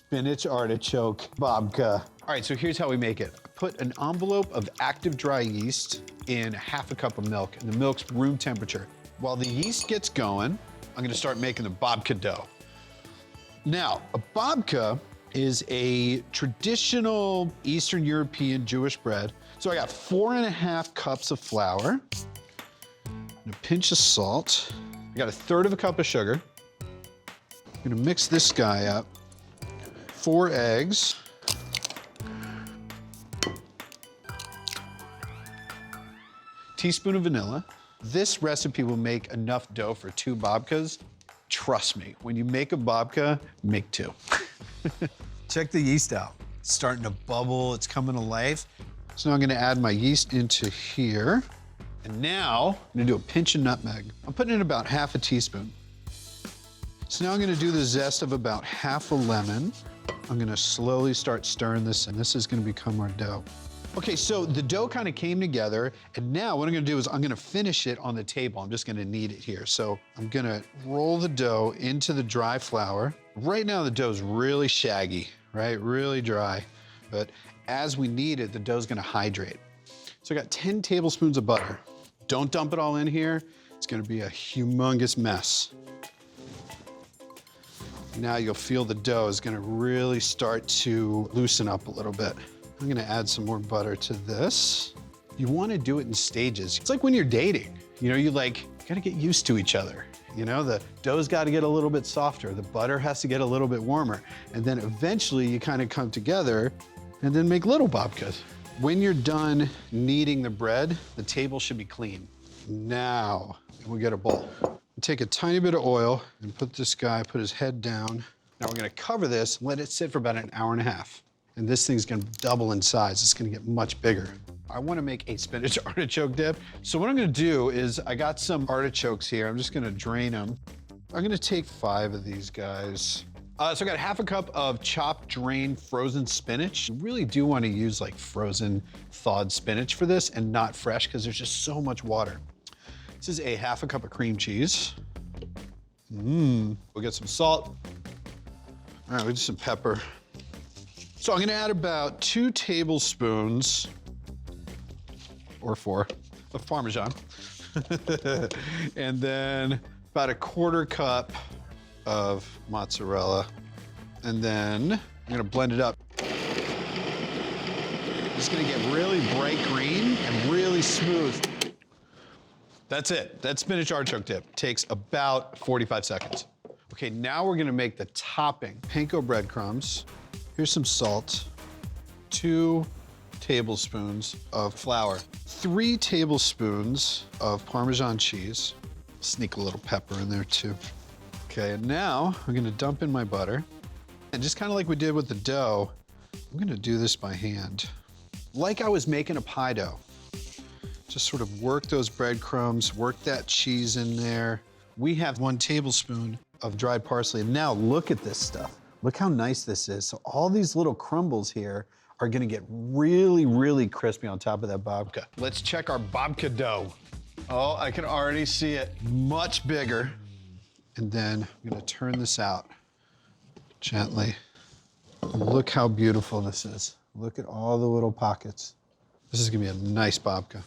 Spinach artichoke babka. All right, so here's how we make it. I put an envelope of active dry yeast in half a cup of milk, and the milk's room temperature. While the yeast gets going, I'm gonna start making the babka dough. Now, a babka is a traditional Eastern European Jewish bread. So I got 4.5 cups of flour, and a pinch of salt. I got 1/3 of a cup of sugar. I'm gonna mix this guy up. 4 eggs. Teaspoon of vanilla. This recipe will make enough dough for 2 babkas. Trust me, when you make a babka, make 2. Check the yeast out. It's starting to bubble, it's coming to life. So now I'm gonna add my yeast into here. And now I'm gonna do a pinch of nutmeg. I'm putting in about 1/2 teaspoon. So now I'm gonna do the zest of about 1/2 lemon. I'm gonna slowly start stirring this, and this is gonna become our dough. Okay, so the dough kind of came together, and now what I'm gonna do is I'm gonna finish it on the table. I'm just gonna knead it here. So I'm gonna roll the dough into the dry flour. Right now the dough's really shaggy, right? Really dry. But as we knead it, the dough's gonna hydrate. So I got 10 tablespoons of butter. Don't dump it all in here. It's gonna be a humongous mess. Now you'll feel the dough is gonna really start to loosen up a little bit. I'm gonna add some more butter to this. You wanna do it in stages. It's like when you're dating, you know, you gotta get used to each other. You know, the dough's gotta get a little bit softer, the butter has to get a little bit warmer, and then eventually you kind of come together and then make little babkas. When you're done kneading the bread, the table should be clean. Now, we get a bowl. Take a tiny bit of oil and put this guy, put his head down. Now we're gonna cover this, let it sit for about 1.5 hours. And this thing's gonna double in size. It's gonna get much bigger. I wanna make a spinach artichoke dip. So what I'm gonna do is, I got some artichokes here. I'm just gonna drain them. I'm gonna take 5 of these guys. So I got 1/2 cup of chopped, drained, frozen spinach. You really do wanna use like frozen, thawed spinach for this and not fresh, because there's just so much water. This is a 1/2 cup of cream cheese. We'll get some salt. All right, we'll do some pepper. So I'm gonna add about 2 tablespoons, or 4, of Parmesan. And then about 1/4 cup of mozzarella. And then I'm gonna blend it up. It's gonna get really bright green and really smooth. That's it. That's spinach artichoke dip. Takes about 45 seconds. Okay, now we're gonna make the topping. Panko breadcrumbs. Here's some salt. 2 tablespoons of flour. 3 tablespoons of Parmesan cheese. Sneak a little pepper in there too. Okay, and now I'm gonna dump in my butter. And just kind of like we did with the dough, I'm gonna do this by hand. Like I was making a pie dough. Just sort of work those breadcrumbs, work that cheese in there. We have 1 tablespoon of dried parsley. And now look at this stuff. Look how nice this is. So all these little crumbles here are gonna get really, really crispy on top of that babka. Let's check our babka dough. Oh, I can already see it. Much bigger. And then I'm gonna turn this out gently. Look how beautiful this is. Look at all the little pockets. This is gonna be a nice babka.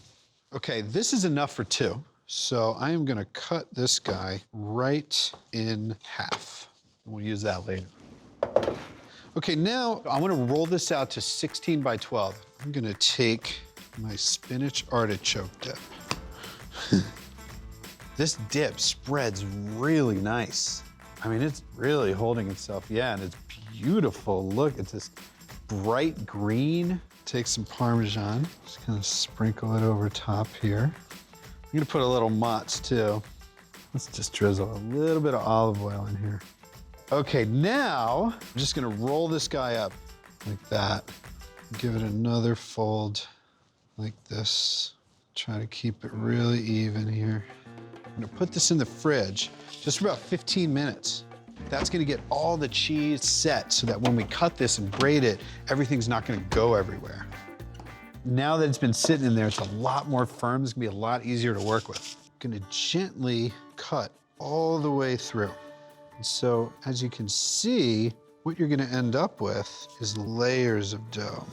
Okay, this is enough for 2. So I am gonna cut this guy right in half. We'll use that later. Okay, now I wanna roll this out to 16 by 12. I'm gonna take my spinach artichoke dip. This dip spreads really nice. I mean, it's really holding itself. Yeah, and it's beautiful. Look, it's this bright green. Take some Parmesan, just kind of sprinkle it over top here. I'm gonna put a little mozz too. Let's just drizzle a little bit of olive oil in here. Okay, now I'm just gonna roll this guy up like that. Give it another fold like this. Try to keep it really even here. I'm gonna put this in the fridge just for about 15 minutes. That's gonna get all the cheese set so that when we cut this and grate it, everything's not gonna go everywhere. Now that it's been sitting in there, it's a lot more firm. It's gonna be a lot easier to work with. I'm gonna gently cut all the way through. And so as you can see, What you're gonna end up with is layers of dough.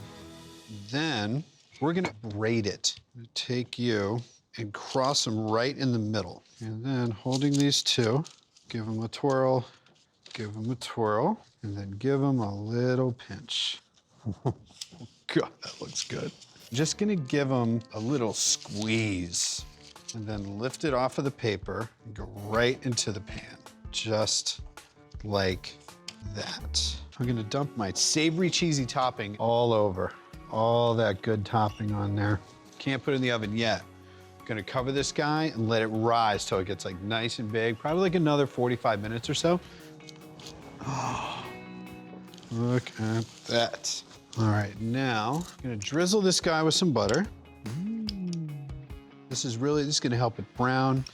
Then we're gonna braid it. I'm gonna take you and cross them right in the middle. And then holding these two, give them a twirl, give them a twirl, and then give them a little pinch. God, that looks good. Just gonna give them a little squeeze and then lift it off of the paper and go right into the pan, just like that. I'm gonna dump my savory cheesy topping all over, all that good topping on there. Can't put it in the oven yet. Gonna cover this guy and let it rise till it gets like nice and big, probably like another 45 minutes or so. Oh, look at that. All right, now I'm gonna drizzle this guy with some butter. This is gonna help it brown.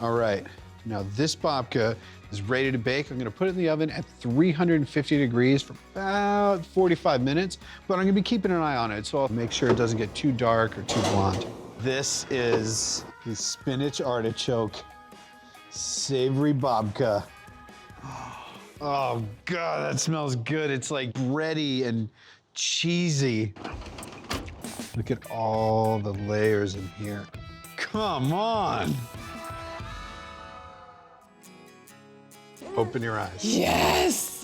All right, now this babka is ready to bake. I'm gonna put it in the oven at 350 degrees for about 45 minutes, but I'm gonna be keeping an eye on it, so I'll make sure it doesn't get too dark or too blonde. This is the spinach artichoke savory babka. Oh God, that smells good. It's like bready and cheesy. Look at all the layers in here. Come on. Open your eyes. Yes!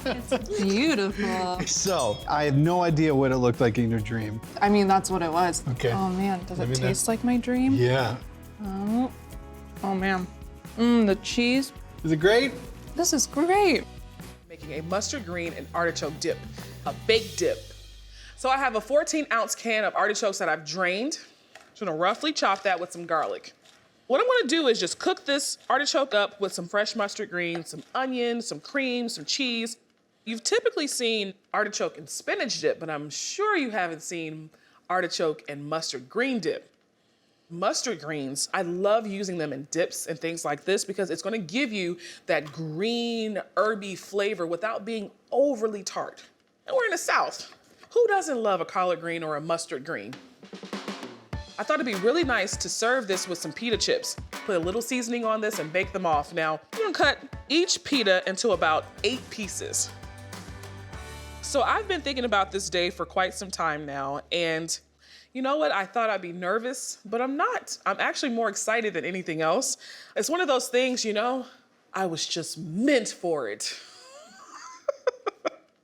It's beautiful. So, I have no idea what it looked like in your dream. I mean, that's what it was. Okay. Oh man, does it taste like my dream? Yeah. Oh man. The cheese. Is it great? This is great. Making a mustard green and artichoke dip, a baked dip. So I have a 14-ounce can of artichokes that I've drained. Just gonna roughly chop that with some garlic. What I'm gonna do is just cook this artichoke up with some fresh mustard greens, some onions, some cream, some cheese. You've typically seen artichoke and spinach dip, but I'm sure you haven't seen artichoke and mustard green dip. Mustard greens, I love using them in dips and things like this because it's gonna give you that green, herby flavor without being overly tart. And we're in the South. Who doesn't love a collard green or a mustard green? I thought it'd be really nice to serve this with some pita chips. Put a little seasoning on this and bake them off. Now, I'm gonna cut each pita into about 8 pieces. So I've been thinking about this day for quite some time now, and you know what? I thought I'd be nervous, but I'm not. I'm actually more excited than anything else. It's one of those things, you know, I was just meant for it.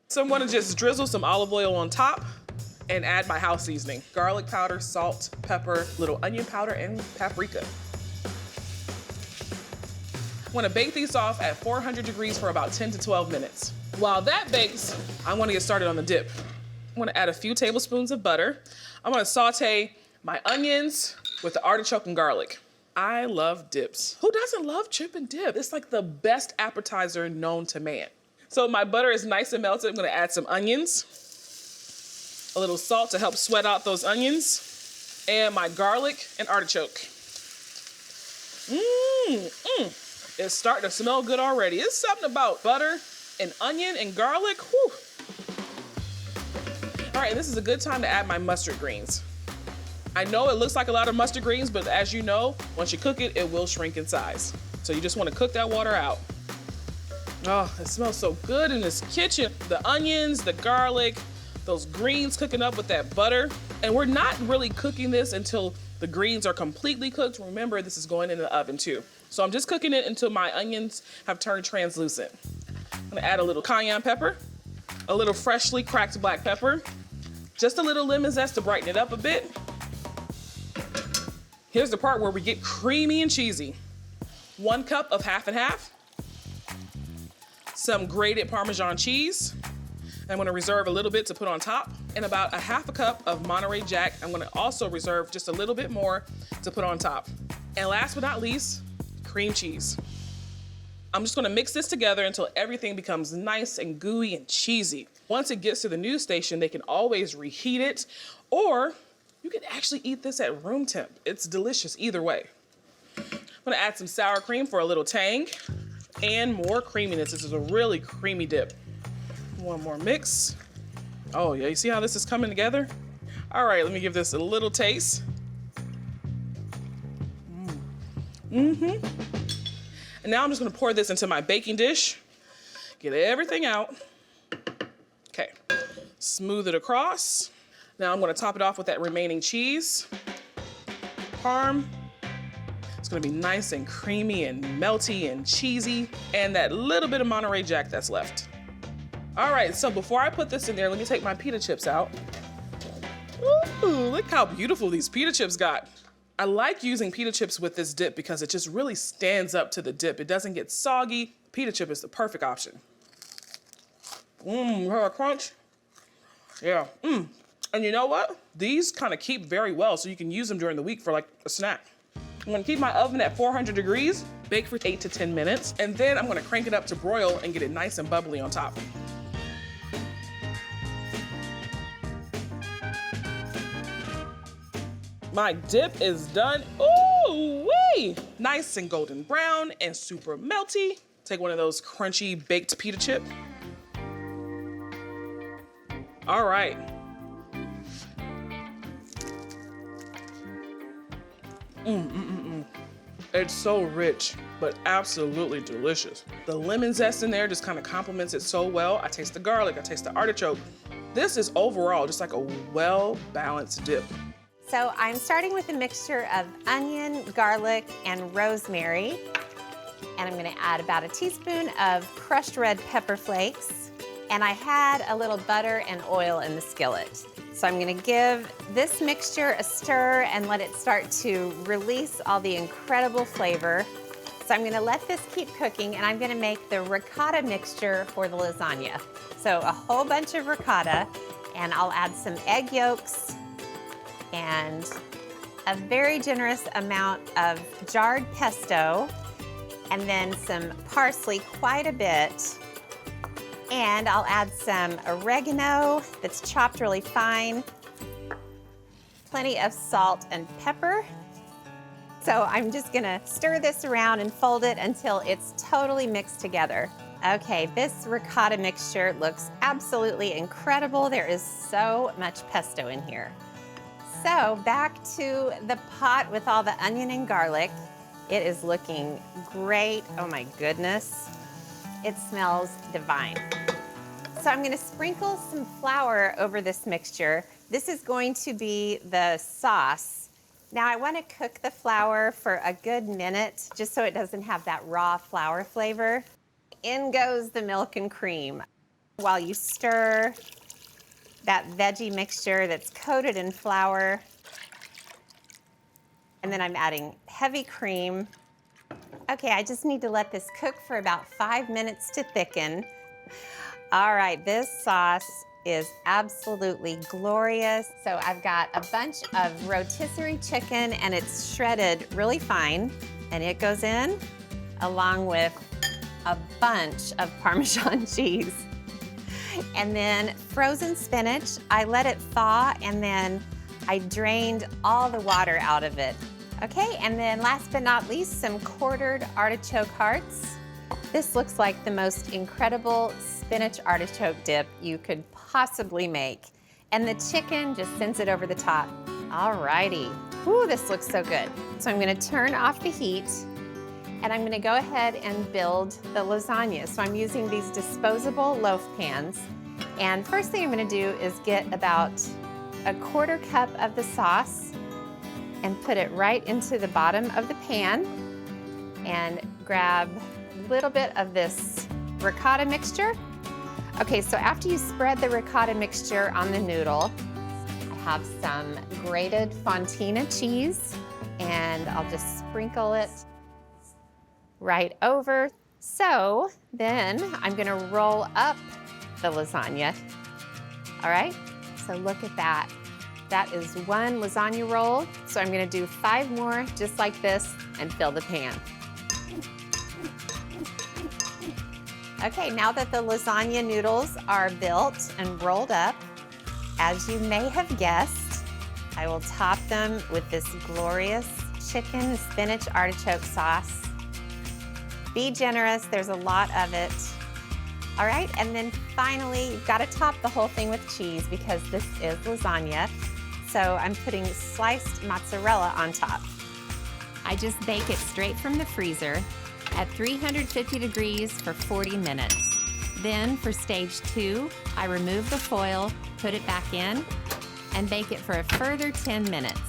So I'm gonna just drizzle some olive oil on top and add my house seasoning. Garlic powder, salt, pepper, little onion powder, and paprika. I'm gonna bake these off at 400 degrees for about 10 to 12 minutes. While that bakes, I wanna get started on the dip. I'm gonna add a few tablespoons of butter. I'm gonna saute my onions with the artichoke and garlic. I love dips. Who doesn't love chip and dip? It's like the best appetizer known to man. So my butter is nice and melted. I'm gonna add some onions, a little salt to help sweat out those onions, and my garlic and artichoke. It's starting to smell good already. It's something about butter and onion and garlic. Whew. All right, this is a good time to add my mustard greens. I know it looks like a lot of mustard greens, but as you know, once you cook it, it will shrink in size. So you just want to cook that water out. Oh, it smells so good in this kitchen. The onions, the garlic, those greens cooking up with that butter. And we're not really cooking this until the greens are completely cooked. Remember, this is going in the oven too. So I'm just cooking it until my onions have turned translucent. I'm gonna add a little cayenne pepper, a little freshly cracked black pepper, just a little lemon zest to brighten it up a bit. Here's the part where we get creamy and cheesy. 1 cup of half and half, some grated Parmesan cheese. I'm gonna reserve a little bit to put on top, and about a half a cup of Monterey Jack. I'm gonna also reserve just a little bit more to put on top. And last but not least, cream cheese. I'm just gonna mix this together until everything becomes nice and gooey and cheesy. Once it gets to the news station, they can always reheat it, or you can actually eat this at room temp. It's delicious either way. I'm gonna add some sour cream for a little tang and more creaminess. This is a really creamy dip. One more mix. Oh yeah, you see how this is coming together? All right, let me give this a little taste. And now I'm just gonna pour this into my baking dish. Get everything out. Okay, smooth it across. Now I'm gonna top it off with that remaining cheese. Parm. It's gonna be nice and creamy and melty and cheesy, and that little bit of Monterey Jack that's left. All right, so before I put this in there, let me take my pita chips out. Ooh, look how beautiful these pita chips got. I like using pita chips with this dip because it just really stands up to the dip. It doesn't get soggy. Pita chip is the perfect option. Her crunch. Yeah. And you know what? These kind of keep very well, so you can use them during the week for like a snack. I'm gonna keep my oven at 400 degrees, bake for 8 to 10 minutes, and then I'm gonna crank it up to broil and get it nice and bubbly on top. My dip is done. Ooh wee! Nice and golden brown and super melty. Take one of those crunchy baked pita chip. All right. It's so rich, but absolutely delicious. The lemon zest in there just kind of complements it so well. I taste the garlic, I taste the artichoke. This is overall just like a well-balanced dip. So I'm starting with a mixture of onion, garlic, and rosemary. And I'm gonna add about a teaspoon of crushed red pepper flakes. And I had a little butter and oil in the skillet. So I'm gonna give this mixture a stir and let it start to release all the incredible flavor. So I'm gonna let this keep cooking, and I'm gonna make the ricotta mixture for the lasagna. So a whole bunch of ricotta, and I'll add some egg yolks and a very generous amount of jarred pesto, and then some parsley, quite a bit. And I'll add some oregano that's chopped really fine, plenty of salt and pepper. So I'm just gonna stir this around and fold it until it's totally mixed together. Okay, this ricotta mixture looks absolutely incredible. There is so much pesto in here. So back to the pot with all the onion and garlic. It is looking great. Oh my goodness. It smells divine. So I'm gonna sprinkle some flour over this mixture. This is going to be the sauce. Now I wanna cook the flour for a good minute, just so it doesn't have that raw flour flavor. In goes the milk and cream. While you stir that veggie mixture that's coated in flour, and then I'm adding heavy cream. Okay, I just need to let this cook for about 5 minutes to thicken. All right, this sauce is absolutely glorious. So I've got a bunch of rotisserie chicken, and it's shredded really fine, and it goes in along with a bunch of Parmesan cheese. And then frozen spinach, I let it thaw, and then I drained all the water out of it. Okay, and then last but not least, some quartered artichoke hearts. This looks like the most incredible spinach artichoke dip you could possibly make. And the chicken just sends it over the top. All righty. Ooh, this looks so good. So I'm gonna turn off the heat, and I'm gonna go ahead and build the lasagna. So I'm using these disposable loaf pans. And first thing I'm gonna do is get about a 1/4 cup of the sauce and put it right into the bottom of the pan, and grab a little bit of this ricotta mixture. Okay, so after you spread the ricotta mixture on the noodle, I have some grated fontina cheese, and I'll just sprinkle it right over. So then I'm gonna roll up the lasagna. All right, so look at that. That is 1 lasagna roll. So I'm gonna do 5 more just like this and fill the pan. Okay, now that the lasagna noodles are built and rolled up, as you may have guessed, I will top them with this glorious chicken spinach artichoke sauce. Be generous, there's a lot of it. All right, and then finally, you've got to top the whole thing with cheese because this is lasagna. So I'm putting sliced mozzarella on top. I just bake it straight from the freezer at 350 degrees for 40 minutes. Then for stage 2, I remove the foil, put it back in, and bake it for a further 10 minutes.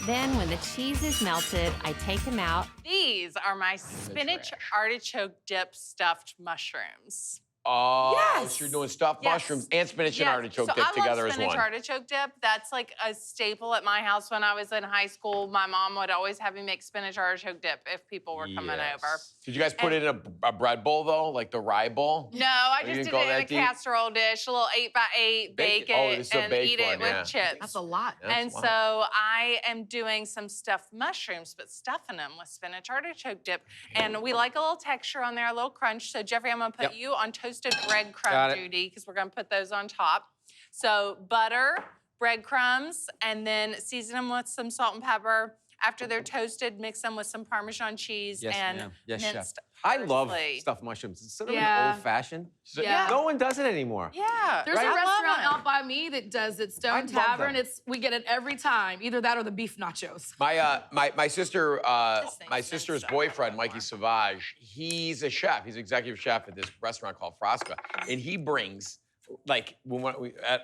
Then when the cheese is melted, I take them out. These are my spinach artichoke dip stuffed mushrooms. Oh, Yes. so you're doing stuffed Yes. mushrooms and spinach and Yes. artichoke So dip I together love as spinach one. artichoke dip. That's like a staple at my house when I was in high school. My mom would always have me make spinach artichoke dip if people were coming over. Did you guys put it in a bread bowl, though? Like the rye bowl? No, I Or you just didn't did go it in that a deep? casserole dish, a little 8x8, bake Oh, it, this is a and baked eat it one, with yeah. chips. That's a lot. And That's so wild. I am doing some stuffed mushrooms, but stuffing them with spinach artichoke dip. And we like a little texture on there, a little crunch. So Jeffrey, I'm gonna put you on toasted Got breadcrumb it. duty because we're gonna put those on top. So butter, breadcrumbs, and then season them with some salt and pepper. After they're toasted, mix them with some Parmesan cheese Yes, and ma'am. Yes, chef. minced I love parsley. stuffed mushrooms. It's sort of Yeah. an old-fashioned. Yeah. No one does it anymore. Yeah. There's I a love restaurant them. out by me that does it, Stone love Tavern. them. We get it every time, either that or the beef nachos. My sister, This thing's my been sister's stuck boyfriend, before. Mikey Savage, he's a chef. He's executive chef at this restaurant called Frasca, and he brings like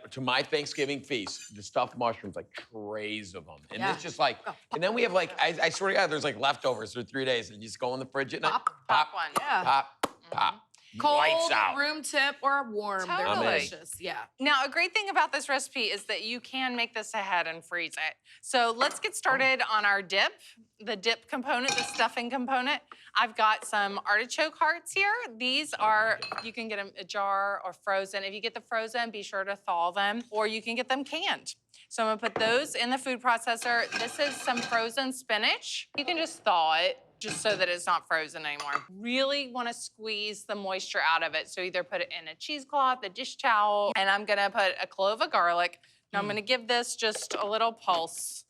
to my Thanksgiving feast the stuffed mushrooms, like trays of them, and Yeah. it's just like, and then we have like I swear to God, there's like leftovers for 3 days, and you just go in the fridge at night, Pop one. Yeah. pop, Cold, lights out. room temp, or warm. They're Totally. delicious. Yeah. Now, a great thing about this recipe is that you can make this ahead and freeze it. So let's get started on our dip, the dip component, the stuffing component. I've got some artichoke hearts here. These are, you can get them a jar or frozen. If you get the frozen, be sure to thaw them, or you can get them canned. So I'm gonna put those in the food processor. This is some frozen spinach. You can just thaw it, just so that it's not frozen anymore. Really wanna squeeze the moisture out of it. So either put it in a cheesecloth, a dish towel, and I'm gonna put a clove of garlic. Now I'm gonna give this just a little pulse.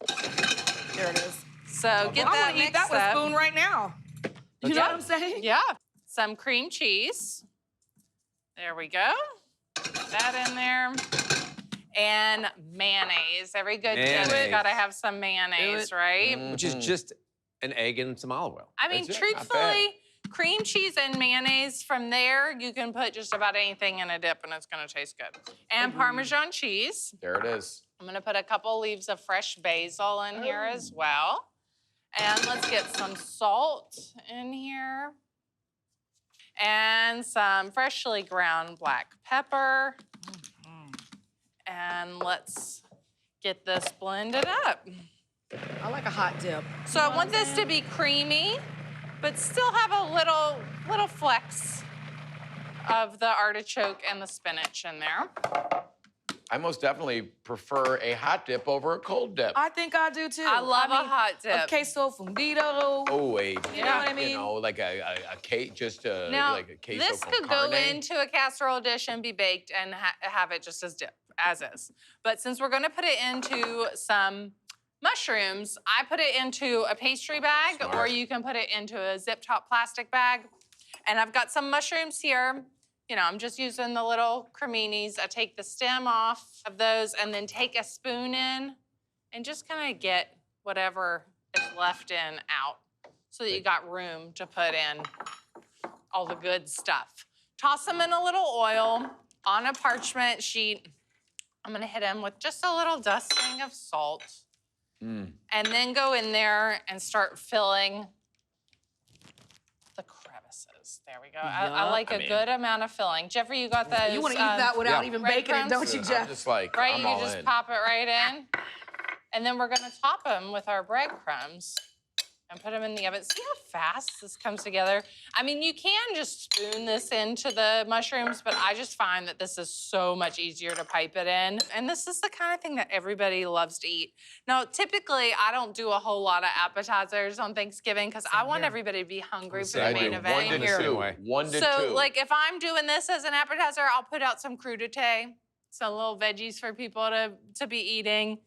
There it is. So get I that want to eat mixed that with a up. spoon right now. You know what I'm saying? Yeah. Some cream cheese. There we go. Put that in there. And mayonnaise. Every good dinner's Mayonnaise. gotta have some mayonnaise, right? Which is just an egg and some olive oil. I mean, That's it, not truthfully, cream cheese and mayonnaise, from there, you can put just about anything in a dip and it's gonna taste good. And Parmesan cheese. There it is. I'm gonna put a couple leaves of fresh basil in here as well. And let's get some salt in here. And some freshly ground black pepper. And let's get this blended up. I like a hot dip. So I want this to be creamy, but still have a little flecks of the artichoke and the spinach in there. I most definitely prefer a hot dip over a cold dip. I think I do too. I love a hot dip. A queso fundido. Oh, You know what I mean? You know, like a cake, just a Now, like a queso this con could go carne. into a casserole dish and be baked and have it just as dip, as is. But since we're gonna put it into some mushrooms, I put it into a pastry bag, or Smart. you can put it into a zip-top plastic bag. And I've got some mushrooms here. You know, I'm just using the little creminis. I take the stem off of those and then take a spoon in and just kind of get whatever is left in out so that you got room to put in all the good stuff. Toss them in a little oil on a parchment sheet. I'm gonna hit them with just a little dusting of salt. And then go in there and start filling the crevices. There we go. I like a good amount of filling. Jeffrey, you got those? You want to eat that without even baking it, don't you, I'm Jeff? just like, Right, I'm you all just in. pop it right in. And then we're gonna top them with our breadcrumbs and put them in the oven. See how fast this comes together? I mean, you can just spoon this into the mushrooms, but I just find that this is so much easier to pipe it in. And this is the kind of thing that everybody loves to eat. Now, typically, I don't do a whole lot of appetizers on Thanksgiving because I want everybody to be hungry for the I main do event. 1 to Here. 2. Anyway. 1 to 2. So, like, if I'm doing this as an appetizer, I'll put out some crudité, some little veggies for people to be eating.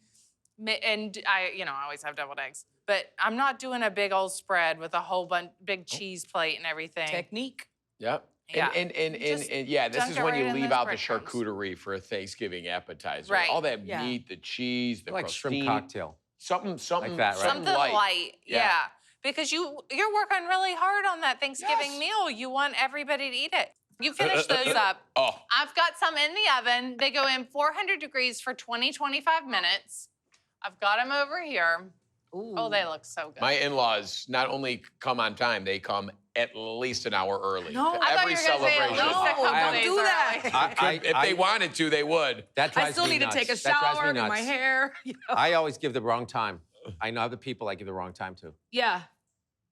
And I always have deviled eggs. But I'm not doing a big old spread with a whole big cheese plate and everything. Technique. Yep. Yeah. And Just yeah, this dunk is it when right you in leave those out the breadcrumbs. charcuterie for a Thanksgiving appetizer. Right. All that Yeah. meat, the cheese, the Like shrimp crostini. cocktail. Something Like that, right? Something light. Yeah. Yeah. Because you're working really hard on that Thanksgiving Yes. meal. You want everybody to eat it. You finish those up. Oh. I've got some in the oven. They go in 400 degrees for 20, 25 minutes. I've got them over here. Ooh. Oh, they look so good. My in-laws not only come on time, they come at least an hour early. No. To I thought every you were gonna say at celebration. least a couple don't days do that. early. If they wanted to, they would. That drives I still me need nuts. to take a That drives me shower, do my nuts. hair. You know? I always give the wrong time. I know other people I give the wrong time to. Yeah.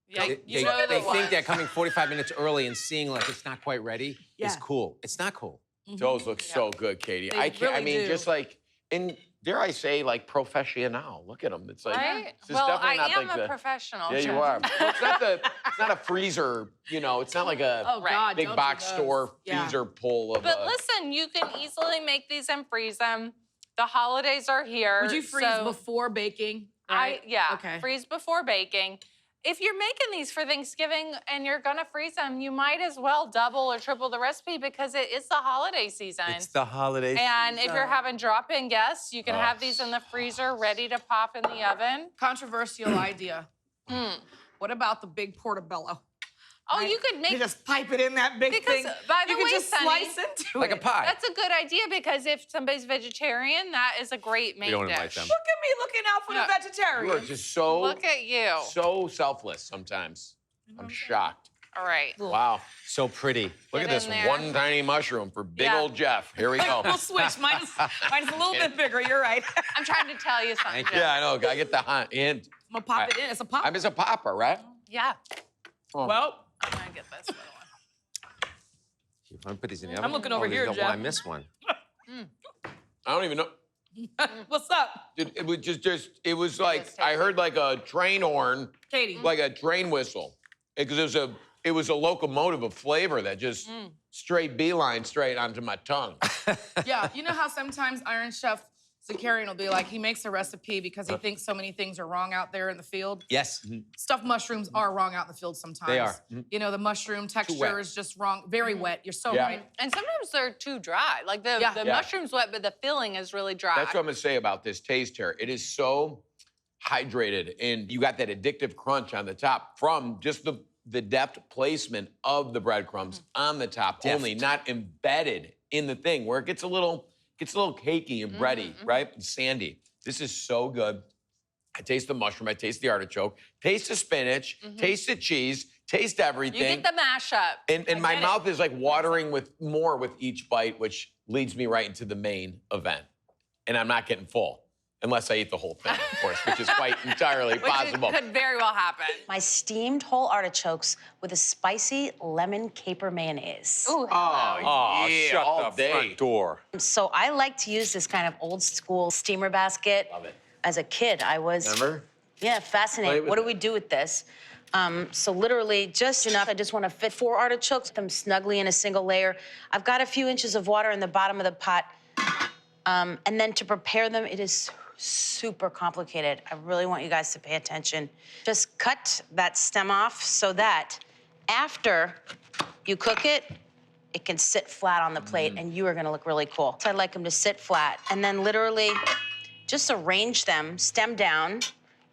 Yeah, They, you know they the think they're ones. coming 45 minutes early and seeing like it's not quite ready is Yeah. cool. It's not cool. Those look so good, Katie. They I can't. I really mean, do. just like dare I say, like professional. Look at them. It's like Right? this is Well, definitely I not am like a the, professional. Yeah, you chef. are. Well, it's not a freezer. You know, it's not like a Oh, Right. God. big don't do box those. store Yeah. freezer pull of. But listen, you can easily make these and freeze them. The holidays are here. Would you freeze so before baking? Right? Okay. freeze before baking. If you're making these for Thanksgiving and you're gonna freeze them, you might as well double or triple the recipe because it is the holiday season. It's the holiday And if season. you're having drop-in guests, you can have these in the freezer ready to pop in the oven. Controversial idea. What about the big portobello? Oh, you could make You just pipe it in that big Because, thing. by the you way, can just Sunny, slice into like it. a pie. That's a good idea because if somebody's vegetarian, that is a great main don't dish. invite them. Look at me looking out for Yeah. the You are vegetarians. just so Look at you. so selfless sometimes. I'm shocked. All right. Wow. So pretty. Look Get at this in there. one tiny mushroom for big Yeah. old Jeff. Here we go. We'll switch. Mine's a little bit bigger. You're right. I'm trying to tell you something. Thank you. Jeff. Yeah, I know. I get the hint. I'm gonna pop it in. It's a pop. I'm just a popper, right? Yeah. Well, I'm gonna get this little one. You want to put these in the oven? I'm looking over here, Well, Jeff. I missed one. I don't even know. what's up, It was just it was like It's I tasty. heard like a train horn, Katie? like a train whistle. Because it was a locomotive of flavor that just straight beeline straight onto my tongue. Yeah, you know how sometimes Iron Chef Zakarian will be like, he makes a recipe because he thinks so many things are wrong out there in the field. Yes. Stuffed mushrooms are wrong out in the field sometimes. They are. You know, the mushroom wet. texture is just wrong. Very wet. You're so Yeah. right. And sometimes they're too dry. Like the Yeah. the Yeah. mushroom's wet, but the filling is really dry. That's what I'm gonna say about this taste here. It is so hydrated, and you got that addictive crunch on the top from just the deft placement of the breadcrumbs on the top only, not embedded in the thing where it gets a little cakey and bready, right? And sandy. This is so good. I taste the mushroom, I taste the artichoke, taste the spinach, taste the cheese, taste everything. You get the mashup. And my get it. mouth is like watering with more with each bite, which leads me right into the main event. And I'm not getting full. Unless I eat the whole thing, of course, which is quite entirely Which possible. could very well happen. My steamed whole artichokes with a spicy lemon caper mayonnaise. Ooh, Oh, yeah, shut all the day. front door. So I like to use this kind of old school steamer basket. Love it. As a kid, I was Remember? yeah, Play fascinated. with What do it. we do with this? So literally just enough. I just want to fit 4 artichokes, them snugly in a single layer. I've got a few inches of water in the bottom of the pot. And then to prepare them, it is super complicated. I really want you guys to pay attention. Just cut that stem off so that after you cook it, it can sit flat on the plate and you are gonna look really cool. So I like them to sit flat and then literally just arrange them stem down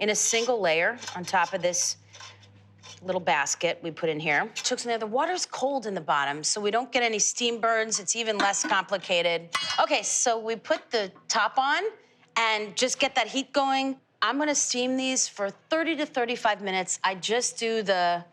in a single layer on top of this little basket we put in here. Chooks in there. The water's cold in the bottom, so we don't get any steam burns. It's even less complicated. Okay, so we put the top on and just get that heat going. I'm gonna steam these for 30 to 35 minutes. I just do the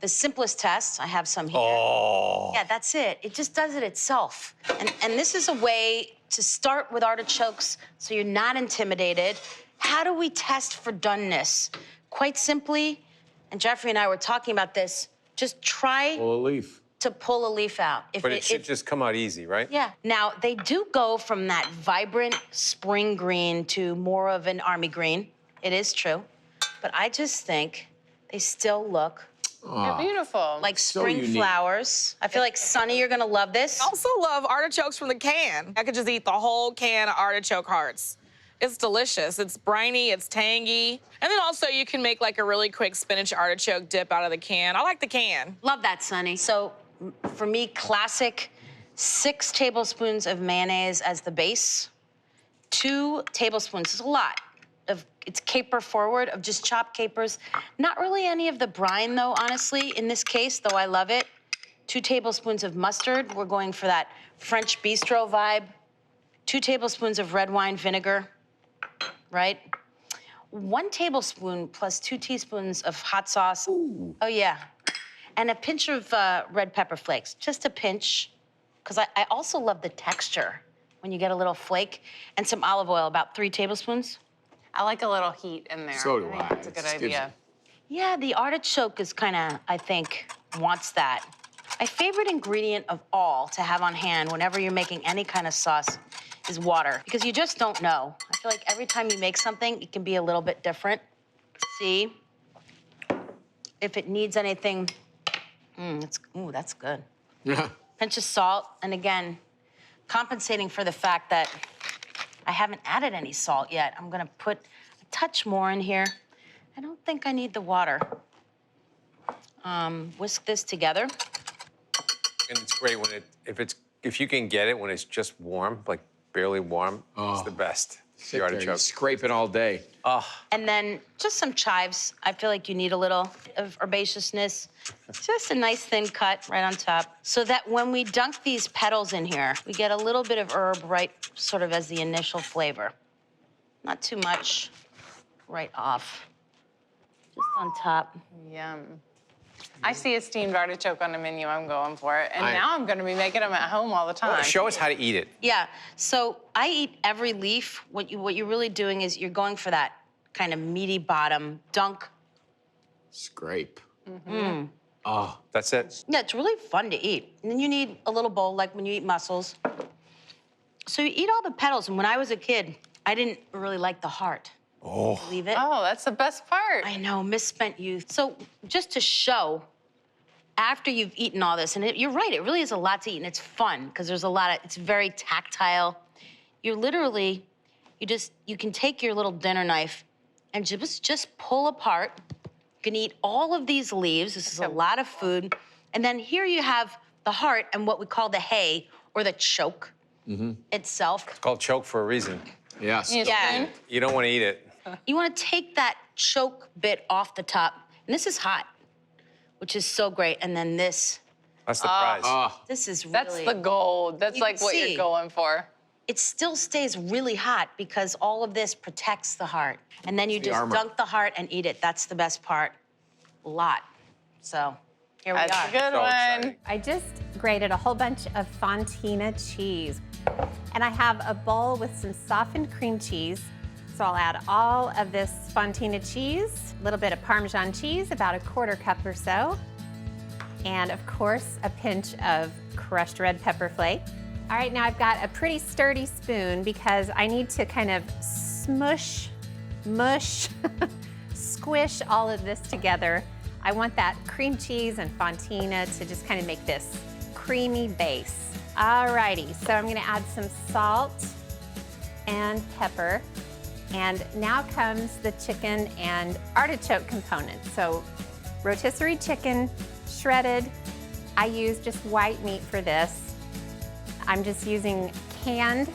simplest test. I have some here. Oh. Yeah, that's it. It just does it itself. And this is a way to start with artichokes so you're not intimidated. How do we test for doneness? Quite simply, and Jeffrey and I were talking about this, just try Pull a leaf. to pull a leaf out. But it should just come out easy, right? Yeah. Now, they do go from that vibrant spring green to more of an army green. It is true. But I just think they still look they're beautiful. like So spring unique. flowers. I feel like, Sonny, you're gonna love this. I also love artichokes from the can. I could just eat the whole can of artichoke hearts. It's delicious. It's briny, it's tangy. And then also you can make like a really quick spinach artichoke dip out of the can. I like the can. Love that, Sonny. So for me, classic 6 tablespoons of mayonnaise as the base, 2 tablespoons, is a lot. It's caper forward of just chopped capers. Not really any of the brine though, honestly, in this case, though I love it. 2 tablespoons of mustard. We're going for that French bistro vibe. 2 tablespoons of red wine vinegar, right? 1 tablespoon plus 2 teaspoons of hot sauce. Ooh. Oh, yeah. And a pinch of red pepper flakes, just a pinch, because I also love the texture when you get a little flake. And some olive oil, about 3 tablespoons. I like a little heat in there. So do I think I. that's a good idea. Yeah, the artichoke is kind of, I think, wants that. My favorite ingredient of all to have on hand whenever you're making any kind of sauce is water, because you just don't know. I feel like every time you make something, it can be a little bit different. See if it needs anything. Ooh, that's good. Yeah. Pinch of salt, and again, compensating for the fact that I haven't added any salt yet. I'm gonna put a touch more in here. I don't think I need the water. Whisk this together. And it's great when if you can get it when it's just warm, like barely warm, it's the best. Sit there, you scrape it all day. And then just some chives. I feel like you need a little of herbaceousness. Just a nice thin cut right on top. So that when we dunk these petals in here, we get a little bit of herb right sort of as the initial flavor. Not too much right off. Just on top. Yum. I see a steamed artichoke on the menu, I'm going for it. And now I'm gonna be making them at home all the time. Show us how to eat it. Yeah, so I eat every leaf. What you're really doing is you're going for that kind of meaty bottom, dunk. Scrape. That's it. Yeah, it's really fun to eat. And then you need a little bowl, like when you eat mussels. So you eat all the petals, and when I was a kid, I didn't really like the heart. Oh. Leave it. Oh, that's the best part. I know, misspent youth. So just to show, after you've eaten all this, and you're right, it really is a lot to eat, and it's fun, because there's a lot of, it's very tactile. You're literally, you can take your little dinner knife and just pull apart. You can eat all of these leaves. This is a lot of food. And then here you have the heart and what we call the hay, or the choke itself. It's called choke for a reason. Yes. Yeah. You don't want to eat it. You want to take that choke bit off the top. And this is hot, which is so great. And then this. That's the prize. This is really. That's the gold. That's You like can what see. you're going for. It still stays really hot because all of this protects the heart. And then you just armor. dunk the heart and eat it. That's the best part. A lot. So here we That's are. a good So one. exciting. I just grated a whole bunch of fontina cheese. And I have a bowl with some softened cream cheese. So I'll add all of this fontina cheese, a little bit of Parmesan cheese, about a 1/4 cup or so. And of course, a pinch of crushed red pepper flake. All right, now I've got a pretty sturdy spoon because I need to kind of mush, squish all of this together. I want that cream cheese and fontina to just kind of make this creamy base. All righty, so I'm gonna add some salt and pepper. And now comes the chicken and artichoke component. So rotisserie chicken, shredded. I use just white meat for this. I'm just using canned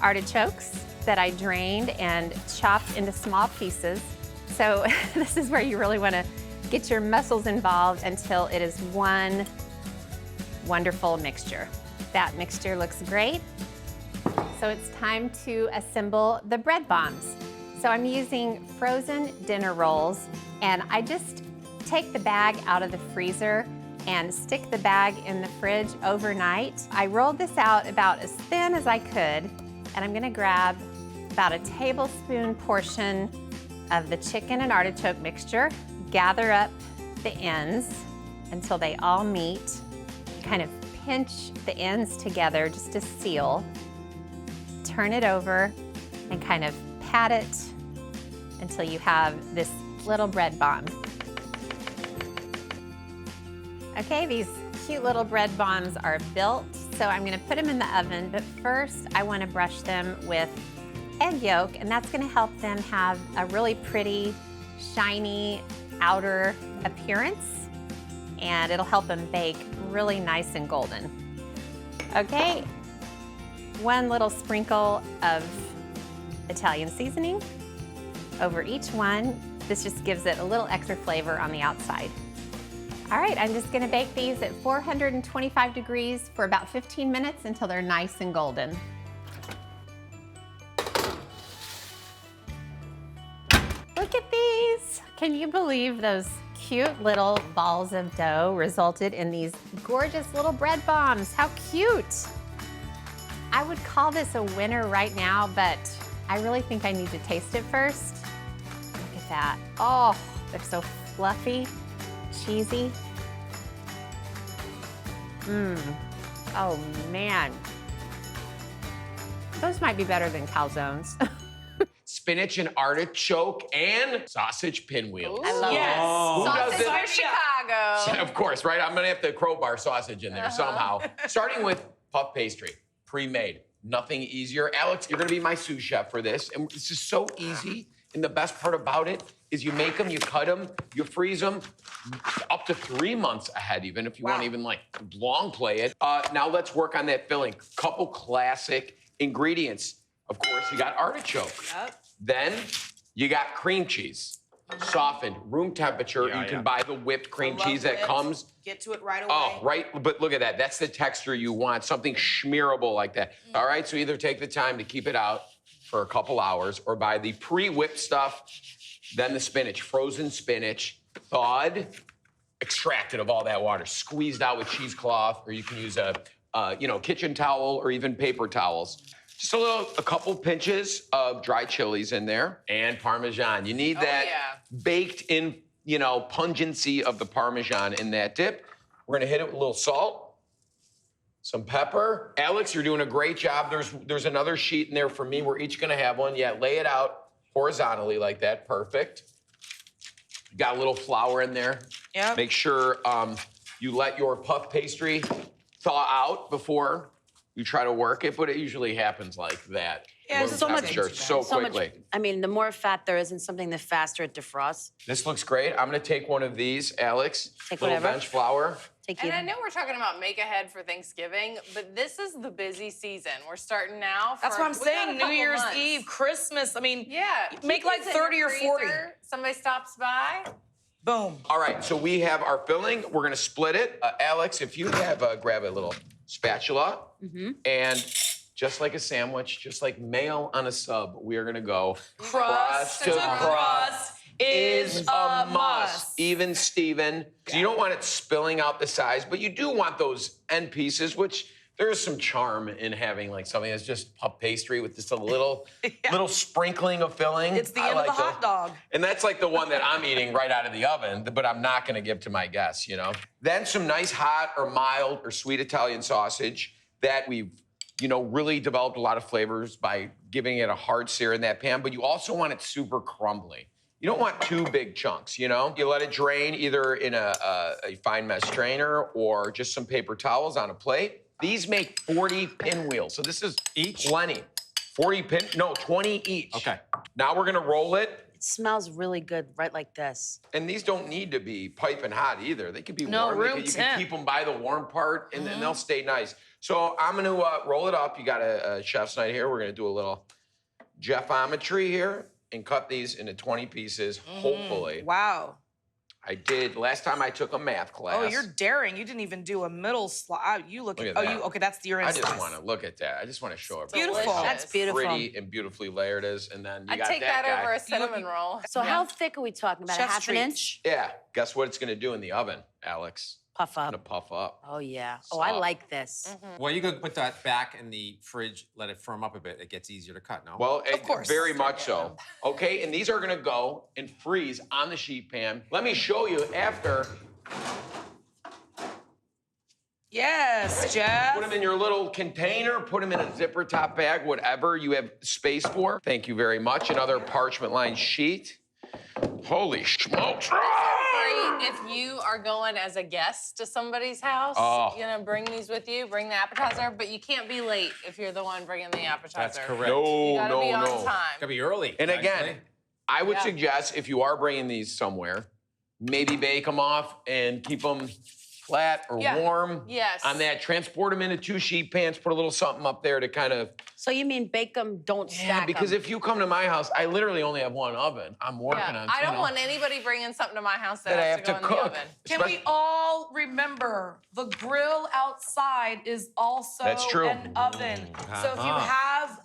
artichokes that I drained and chopped into small pieces. So this is where you really want to get your muscles involved until it is one wonderful mixture. That mixture looks great. So it's time to assemble the bread bombs. So I'm using frozen dinner rolls, and I just take the bag out of the freezer and stick the bag in the fridge overnight. I rolled this out about as thin as I could, and I'm gonna grab about a tablespoon portion of the chicken and artichoke mixture, gather up the ends until they all meet, kind of pinch the ends together just to seal, turn it over, and kind of pat it until you have this little bread bomb. Okay, these cute little bread bombs are built, so I'm gonna put them in the oven, but first I wanna brush them with egg yolk, and that's gonna help them have a really pretty, shiny outer appearance, and it'll help them bake really nice and golden. Okay, one little sprinkle of Italian seasoning over each one. This just gives it a little extra flavor on the outside. All right, I'm just gonna bake these at 425 degrees for about 15 minutes until they're nice and golden. Look at these. Can you believe those cute little balls of dough resulted in these gorgeous little bread bombs? How cute. I would call this a winner right now, but I really think I need to taste it first. Look at that. Oh, they're so fluffy, cheesy. Oh man. Those might be better than calzones. Spinach and artichoke and sausage pinwheels. I love Yes. Who does Sausage it? for Chicago. Of course, right? I'm gonna have to crowbar sausage in there somehow. Starting with puff pastry, pre-made. Nothing easier. Alex, you're gonna be my sous chef for this. And this is so easy. And the best part about it is you make them, you cut them, you freeze them up to 3 months ahead, even if you want to even like long play it. Now let's work on that filling. Couple classic ingredients. Of course, you got artichoke. Then you got cream cheese. Softened, room temperature. You can buy the whipped cream cheese that comes. Get to it right away. Oh, right. But look at that. That's the texture you want. Something schmearable like that. All right. So either take the time to keep it out for a couple hours or buy the pre-whipped stuff, then the spinach, frozen spinach, thawed, extracted of all that water, squeezed out with cheesecloth, or you can use a kitchen towel or even paper towels. Just a couple pinches of dry chilies in there and Parmesan. You need that baked in, pungency of the Parmesan in that dip. We're gonna hit it with a little salt, some pepper. Alex, you're doing a great job. There's another sheet in there for me. We're each gonna have one. Yeah, lay it out horizontally like that. Perfect. Got a little flour in there. Yep. Make sure you let your puff pastry thaw out before you try to work it, but it usually happens like that. Yeah, Room so much- temperature, so quickly. I mean, the more fat there is in something, the faster it defrosts. This looks great. I'm gonna take one of these, Alex. Take little whatever. bench flour. Take And I know we're talking about make ahead for Thanksgiving, but this is the busy season. We're starting now. That's what I'm we got a saying. New couple Year's months. Eve, Christmas. I mean, Yeah. make keep like these in your 30 or 40. freezer. Somebody stops by. Boom. All right, so we have our filling. We're gonna split it. Alex, if you have, grab a little spatula, and just like a sandwich, just like mayo on a sub, we are gonna go Crust to crust is a must. Even Steven. So you don't want it spilling out the sides, but you do want those end pieces, which there is some charm in having like something that's just puff pastry with just a little little sprinkling of filling. It's the I end of like the hot dog. And that's like the one that I'm eating right out of the oven, but I'm not gonna give to my guests, Then some nice hot or mild or sweet Italian sausage that we've, really developed a lot of flavors by giving it a hard sear in that pan, but you also want it super crumbly. You don't want too big chunks, You let it drain either in a fine mesh strainer or just some paper towels on a plate. These make 40 pinwheels, so this is plenty. 20 each. Okay. Now we're gonna roll it. It smells really good, right like this. And these don't need to be piping hot either. They can be No, warm. room You can temp. keep them by the warm part, and then they'll stay nice. So I'm gonna roll it up. You got a chef's knife here. We're gonna do a little Jeffometry here and cut these into 20 pieces, hopefully. Wow. I did, last time I took a math class. Oh, you're daring. You didn't even do a middle slide. You look at that. okay, that's your I inside. just wanna look at that. I just wanna show everybody Beautiful. how That's beautiful. pretty and beautifully layered it is. And then you I'd got take that that guy. over a cinnamon roll. So how thick are we talking about? Chef's A half an treats. inch? Yeah, guess what it's gonna do in the oven, Alex? Puff Gonna up. puff up. Oh, yeah. Oh, I Soft. like this. Well, you could put that back in the fridge, let it firm up a bit. It gets easier to cut, no? Well, course. very much so. Okay, and these are gonna go and freeze on the sheet pan. Let me show you after. Yes, Jeff. Put them in your little container, put them in a zipper top bag, whatever you have space for. Thank you very much. Another parchment lined sheet. Holy smokes. Great if you are going as a guest to somebody's house. Oh. Bring these with you, bring the appetizer, but you can't be late if you're the one bringing the appetizer. That's correct. No, You gotta be on no. time. Gotta be early. And again, actually. I would Yeah. suggest if you are bringing these somewhere, maybe bake them off and keep them flat or Yeah. warm Yes. on that. Transport them into 2 sheet pans, put a little something up there to kind of. So you mean bake them, don't stack Yeah, them? because if you come to my house, I literally only have 1 oven. I'm working Yeah. on. I don't want anybody bringing something to my house that that I has have to to go in the cook. oven. Can we all remember the grill outside is also That's true. an oven. So if you have,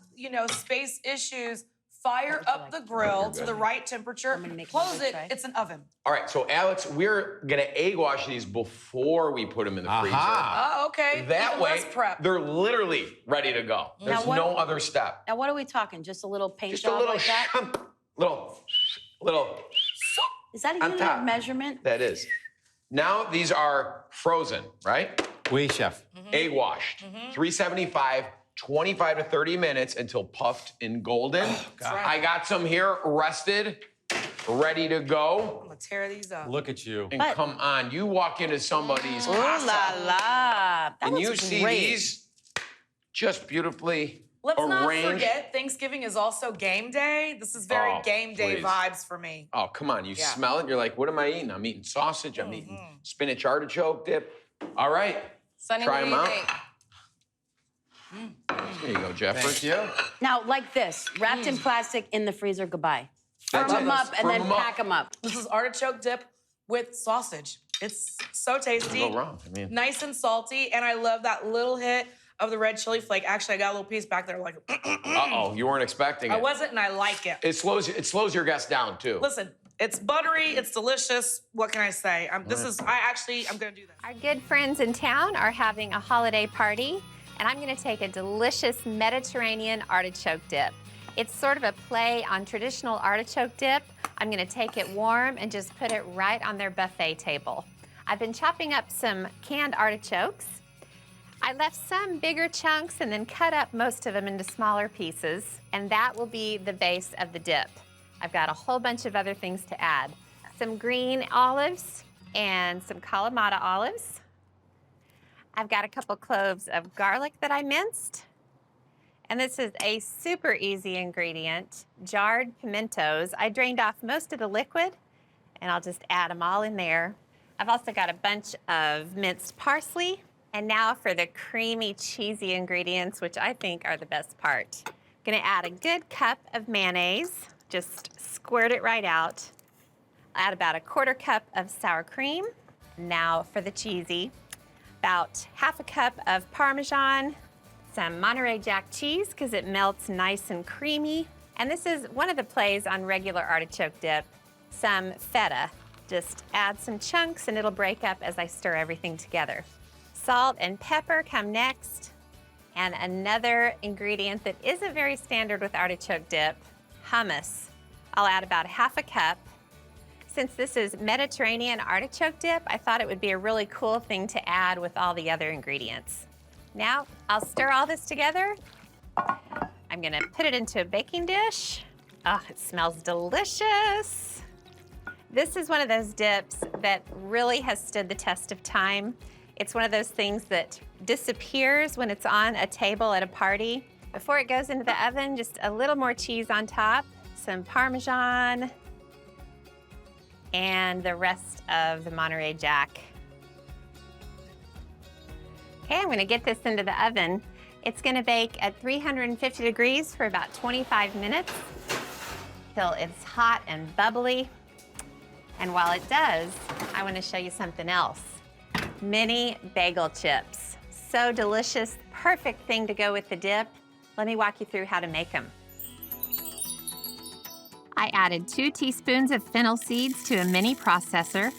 space issues, fire up the grill to the right temperature, close it, it's an oven. All right, so Alex, we're gonna egg wash these before we put them in the freezer. Oh, okay. That Even way, less prep. they're literally ready to go. There's what- no other step. Now, what are we talking? Just a little paint Just a job little, like that? little. Is that a on unit top. of measurement? That is. Now these are frozen, right? Oui, chef. Egg washed, 375, 25 to 30 minutes until puffed and golden. I got some here rested, ready to go. I'm gonna tear these up. Look at you. And come on, you walk into somebody's Ooh casa la la. That and you looks see great. these just beautifully Let's not arranged. forget, Thanksgiving is also game day. This is very Oh, game day please. vibes for me. Oh, come on, you Yeah. smell it, you're like, what am I eating? I'm eating sausage, I'm eating spinach artichoke dip. All right, Sunny, try what do them you out. think? There you go, Jeffrey. Thank you. Now, like this, wrapped in plastic in the freezer, goodbye. That's Firm them it. up and Firm then 'em up. pack them up. This is artichoke dip with sausage. It's so tasty. Go wrong. I mean, Nice and salty, and I love that little hit of the red chili flake. Actually, I got a little piece back there like, uh-oh, you weren't expecting I it. wasn't, and I like it. It slows your guests down too. Listen, it's buttery, it's delicious. What can I say? I'm gonna do this. Our good friends in town are having a holiday party, and I'm gonna take a delicious Mediterranean artichoke dip. It's sort of a play on traditional artichoke dip. I'm gonna take it warm and just put it right on their buffet table. I've been chopping up some canned artichokes. I left some bigger chunks and then cut up most of them into smaller pieces, and that will be the base of the dip. I've got a whole bunch of other things to add. Some green olives and some Kalamata olives. I've got a couple cloves of garlic that I minced. And this is a super easy ingredient, jarred pimentos. I drained off most of the liquid, and I'll just add them all in there. I've also got a bunch of minced parsley. And now for the creamy, cheesy ingredients, which I think are the best part. I'm gonna add a good cup of mayonnaise, just squirt it right out. Add about a 1/4 cup of sour cream. Now for the cheesy, about 1/2 cup of Parmesan, some Monterey Jack cheese because it melts nice and creamy. And this is one of the plays on regular artichoke dip, some feta. Just add some chunks and it'll break up as I stir everything together. Salt and pepper come next. And another ingredient that isn't very standard with artichoke dip, hummus. I'll add about 1/2 cup. Since this is Mediterranean artichoke dip, I thought it would be a really cool thing to add with all the other ingredients. Now, I'll stir all this together. I'm gonna put it into a baking dish. Oh, it smells delicious. This is one of those dips that really has stood the test of time. It's one of those things that disappears when it's on a table at a party. Before it goes into the oven, just a little more cheese on top, some Parmesan, and the rest of the Monterey Jack. Okay, I'm gonna get this into the oven. It's gonna bake at 350 degrees for about 25 minutes till it's hot and bubbly. And while it does, I wanna show you something else. Mini bagel chips. So delicious, perfect thing to go with the dip. Let me walk you through how to make them. I added 2 teaspoons of fennel seeds to a mini processor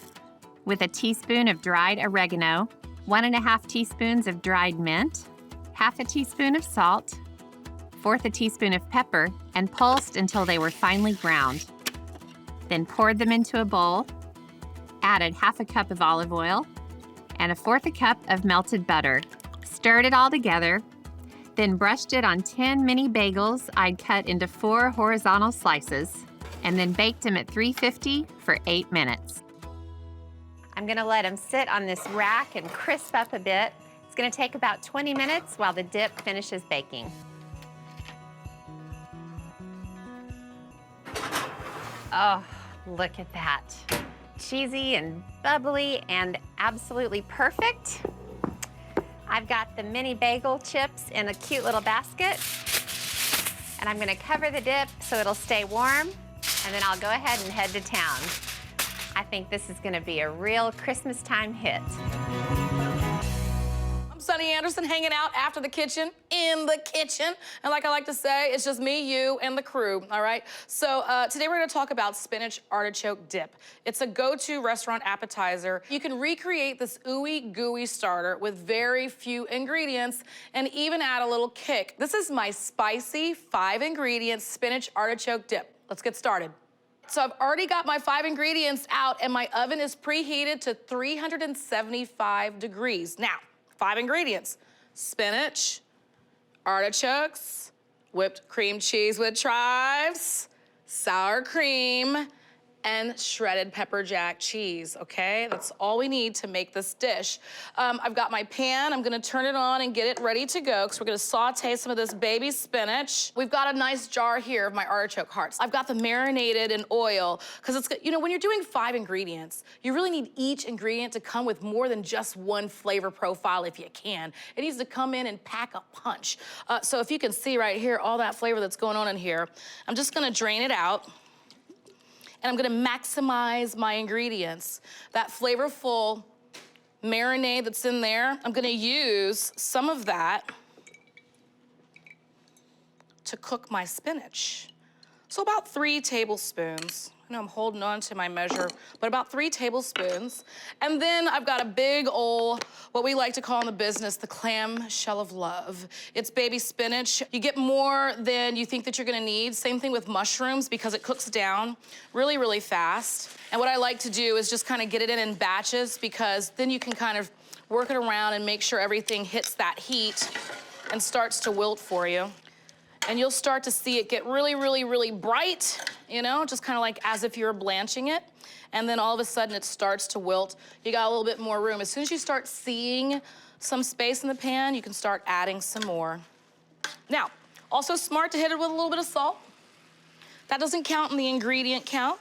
with a teaspoon of dried oregano, 1½ teaspoons of dried mint, 1/2 teaspoon of salt, 1/4 teaspoon of pepper, and pulsed until they were finely ground. Then poured them into a bowl, added 1/2 cup of olive oil, and 1/4 cup of melted butter. Stirred it all together, then brushed it on 10 mini bagels I'd cut into 4 horizontal slices, and then baked them at 350 for 8 minutes. I'm gonna let them sit on this rack and crisp up a bit. It's gonna take about 20 minutes while the dip finishes baking. Oh, look at that. Cheesy and bubbly and absolutely perfect. I've got the mini bagel chips in a cute little basket. And I'm gonna cover the dip so it'll stay warm, and then I'll go ahead and head to town. I think this is gonna be a real Christmas time hit. I'm Sunny Anderson, hanging out after the kitchen, in the kitchen. And like I like to say, it's just me, you, and the crew, all right? So today we're gonna talk about spinach artichoke dip. It's a go-to restaurant appetizer. You can recreate this ooey gooey starter with very few ingredients and even add a little kick. This is my spicy 5-ingredient spinach artichoke dip. Let's get started. So I've already got my 5 ingredients out, and my oven is preheated to 375 degrees. Now, 5 ingredients: spinach, artichokes, whipped cream cheese with chives, sour cream, and shredded pepper jack cheese, okay? That's all we need to make this dish. I've got my pan. I'm gonna turn it on and get it ready to go, because we're gonna saute some of this baby spinach. We've got a nice jar here of my artichoke hearts. I've got them marinated in oil, because it's, you know, when you're doing 5 ingredients, you really need each ingredient to come with more than just one flavor profile if you can. It needs to come in and pack a punch. So if you can see right here, all that flavor that's going on in here, I'm just gonna drain it out. And I'm gonna maximize my ingredients. That flavorful marinade that's in there, I'm gonna use some of that to cook my spinach. So about 3 tablespoons. I know I'm holding on to my measure, but about 3 tablespoons. And then I've got a big old, what we like to call in the business, the clam shell of love. It's baby spinach. You get more than you think that you're gonna need. Same thing with mushrooms, because it cooks down really, really fast. And what I like to do is just kind of get it in batches, because then you can kind of work it around and make sure everything hits that heat and starts to wilt for you. And you'll start to see it get really, really, really bright, you know, just kind of like as if you're blanching it. And then all of a sudden it starts to wilt. You got a little bit more room. As soon as you start seeing some space in the pan, you can start adding some more. Now, also smart to hit it with a little bit of salt. That doesn't count in the ingredient count.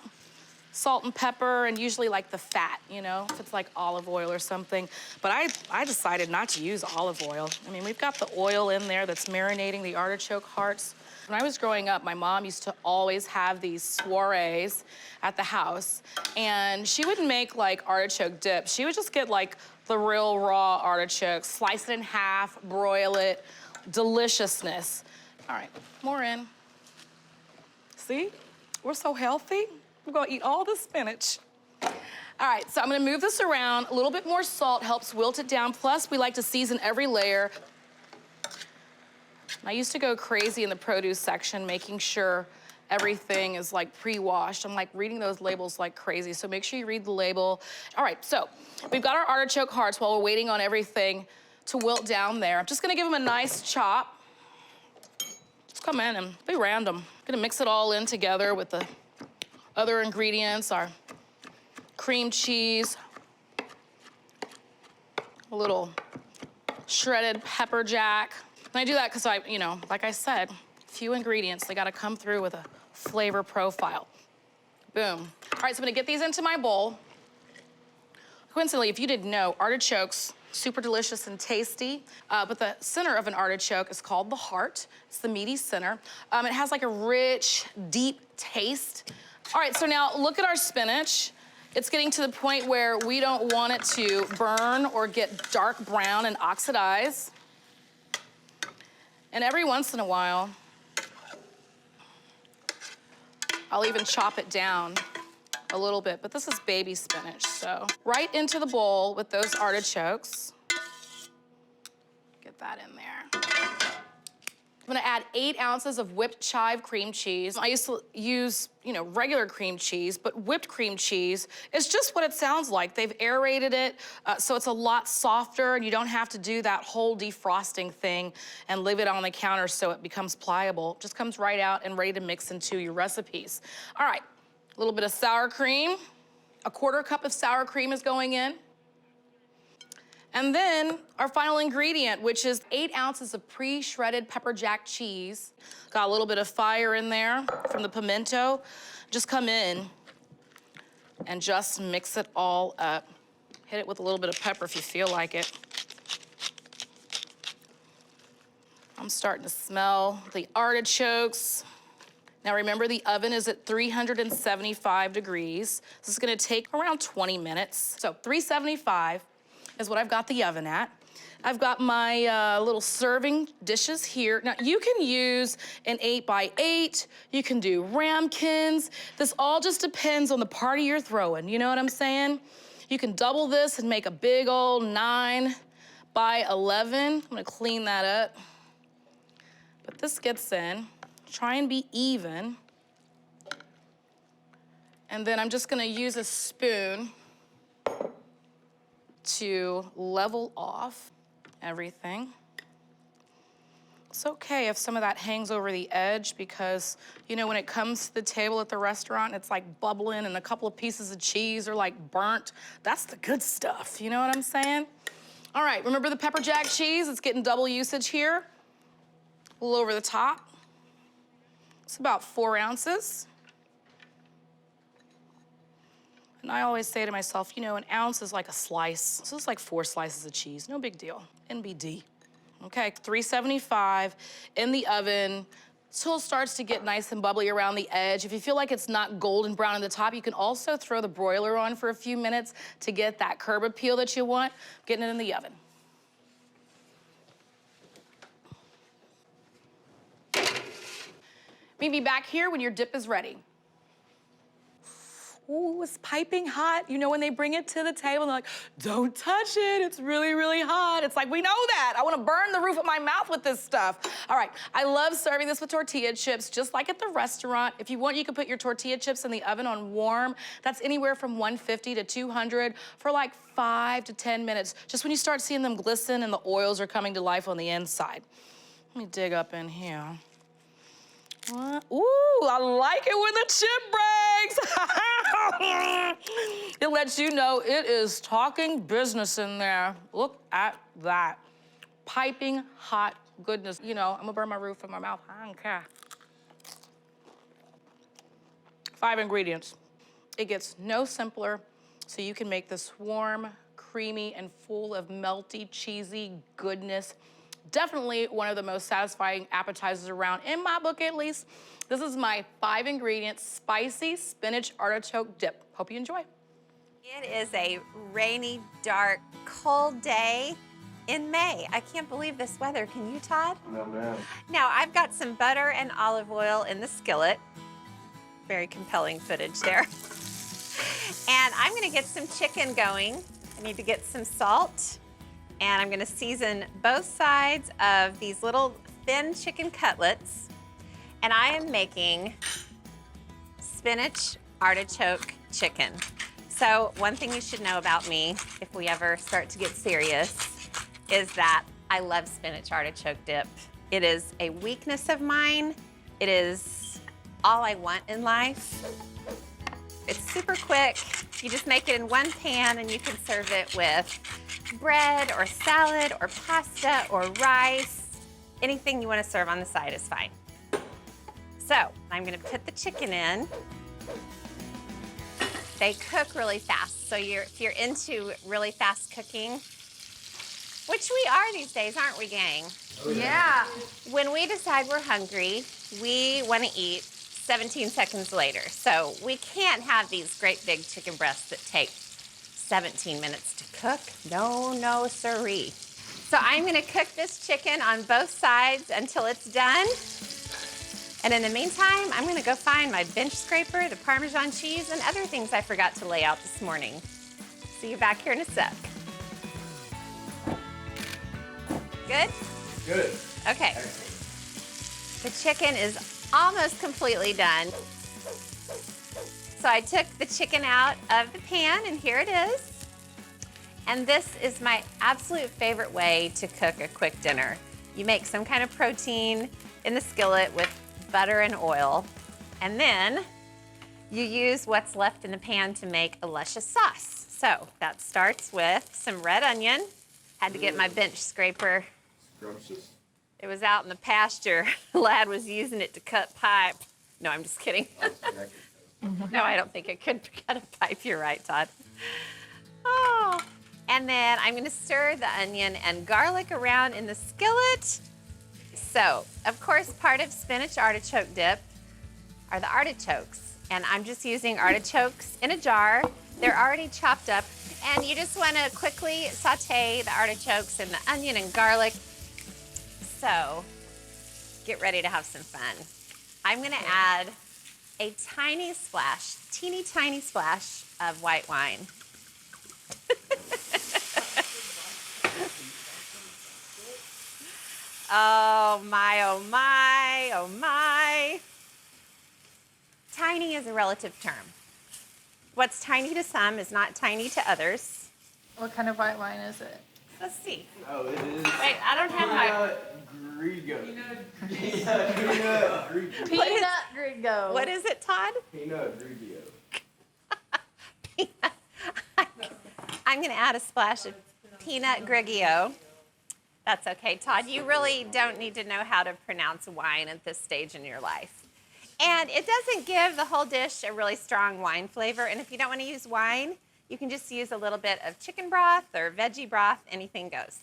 Salt and pepper, and usually like the fat, you know, if it's like olive oil or something. But I decided not to use olive oil. I mean, we've got the oil in there that's marinating the artichoke hearts. When I was growing up, my mom used to always have these soirees at the house, and she wouldn't make like artichoke dip. She would just get like the real raw artichoke, slice it in half, broil it, deliciousness. All right, more in. See, we're so healthy. We're gonna eat all the spinach. All right, so I'm gonna move this around. A little bit more salt helps wilt it down. Plus, we like to season every layer. I used to go crazy in the produce section, making sure everything is like pre-washed. I'm like reading those labels like crazy, so make sure you read the label. All right, so we've got our artichoke hearts while we're waiting on everything to wilt down there. I'm just gonna give them a nice chop. Just come in and be random. I'm gonna mix it all in together with the other ingredients, our cream cheese, a little shredded pepper jack. And I do that because you know, like I said, few ingredients. They gotta come through with a flavor profile. Boom. All right, so I'm gonna get these into my bowl. Coincidentally, if you didn't know, artichokes, super delicious and tasty, but the center of an artichoke is called the heart. It's the meaty center. It has like a rich, deep taste. All right, so now look at our spinach. It's getting to the point where we don't want it to burn or get dark brown and oxidize. And every once in a while, I'll even chop it down a little bit, but this is baby spinach, so right into the bowl with those artichokes. Get that in there. I'm gonna add 8 ounces of whipped chive cream cheese. I used to use, you know, regular cream cheese, but whipped cream cheese is just what it sounds like. They've aerated it, so it's a lot softer, and you don't have to do that whole defrosting thing and leave it on the counter so it becomes pliable. It just comes right out and ready to mix into your recipes. All right, a little bit of sour cream. A 1/4 cup of sour cream is going in. And then our final ingredient, which is 8 ounces of pre-shredded pepper jack cheese. Got a little bit of fire in there from the pimento. Just come in and just mix it all up. Hit it with a little bit of pepper if you feel like it. I'm starting to smell the artichokes. Now remember, the oven is at 375 degrees. This is gonna take around 20 minutes. So 375 is what I've got the oven at. I've got my little serving dishes here. Now you can use an 8x8, you can do ramekins. This all just depends on the party you're throwing, you know what I'm saying? You can double this and make a big old 9x11. I'm gonna clean that up. But this gets in. Try and be even. And then I'm just gonna use a spoon to level off everything. It's okay if some of that hangs over the edge because, you know, when it comes to the table at the restaurant, it's like bubbling and a couple of pieces of cheese are like burnt. That's the good stuff, you know what I'm saying? All right, remember the pepper jack cheese? It's getting double usage here. A little over the top. It's about 4 ounces. And I always say to myself, you know, an ounce is like a slice. So it's like 4 slices of cheese, no big deal, NBD. Okay, 375 in the oven till it starts to get nice and bubbly around the edge. If you feel like it's not golden brown at the top, you can also throw the broiler on for a few minutes to get that curb appeal that you want, getting it in the oven. Meet me back here when your dip is ready. Ooh, it's piping hot. You know when they bring it to the table and they're like, don't touch it, it's really, really hot. It's like, we know that. I wanna burn the roof of my mouth with this stuff. All right, I love serving this with tortilla chips, just like at the restaurant. If you want, you can put your tortilla chips in the oven on warm. That's anywhere from 150 to 200 for like 5 to 10 minutes. Just when you start seeing them glisten and the oils are coming to life on the inside. Let me dig up in here. What? Ooh, I like it when the chip breaks. It lets you know it is talking business in there. Look at that. Piping hot goodness. You know, I'm gonna burn my roof in my mouth. I don't care. 5 ingredients. It gets no simpler, so you can make this warm, creamy, and full of melty, cheesy goodness. Definitely one of the most satisfying appetizers around, in my book at least. This is my 5 ingredient spicy spinach artichoke dip. Hope you enjoy. It is a rainy, dark, cold day in May. I can't believe this weather. Can you, Todd? No, ma'am. Now, I've got some butter and olive oil in the skillet. Very compelling footage there. And I'm gonna get some chicken going. I need to get some salt. And I'm gonna season both sides of these little thin chicken cutlets. And I am making spinach artichoke chicken. So one thing you should know about me, if we ever start to get serious, is that I love spinach artichoke dip. It is a weakness of mine. It is all I want in life. It's super quick. You just make it in one pan and you can serve it with bread or salad or pasta or rice. Anything you want to serve on the side is fine. So I'm gonna put the chicken in. They cook really fast. So if you're into really fast cooking, which we are these days, aren't we, gang? Oh, yeah. When we decide we're hungry, we want to eat 17 seconds later. So we can't have these great big chicken breasts that take 17 minutes to cook. No, no, siree. So I'm gonna cook this chicken on both sides until it's done. And in the meantime, I'm gonna go find my bench scraper, the Parmesan cheese, and other things I forgot to lay out this morning. See you back here in a sec. Good? Good. Okay. The chicken is almost completely done. So I took the chicken out of the pan, and here it is. And this is my absolute favorite way to cook a quick dinner. You make some kind of protein in the skillet with butter and oil, and then you use what's left in the pan to make a luscious sauce. So that starts with some red onion. Had to get my bench scraper. Scrumptious. It was out in the pasture. Lad was using it to cut pipe. No, I'm just kidding. No, I don't think it could cut a pipe. You're right, Todd. Oh, And then I'm gonna stir the onion and garlic around in the skillet. So, of course, part of spinach artichoke dip are the artichokes. And I'm just using artichokes in a jar. They're already chopped up. And you just wanna quickly saute the artichokes in the onion and garlic. So, get ready to have some fun. I'm gonna add a tiny splash, teeny tiny splash of white wine. Oh my, oh my, oh my. Tiny is a relative term. What's tiny to some is not tiny to others. What kind of white wine is it? Let's see. Oh, it is. Wait, I don't have my... Grigio. Peanut Grigio. What is it, Todd? Peanut Grigio. I'm gonna add a splash of peanut Grigio. That's okay, Todd. You really don't need to know how to pronounce wine at this stage in your life. And it doesn't give the whole dish a really strong wine flavor. And if you don't want to use wine, you can just use a little bit of chicken broth or veggie broth, anything goes.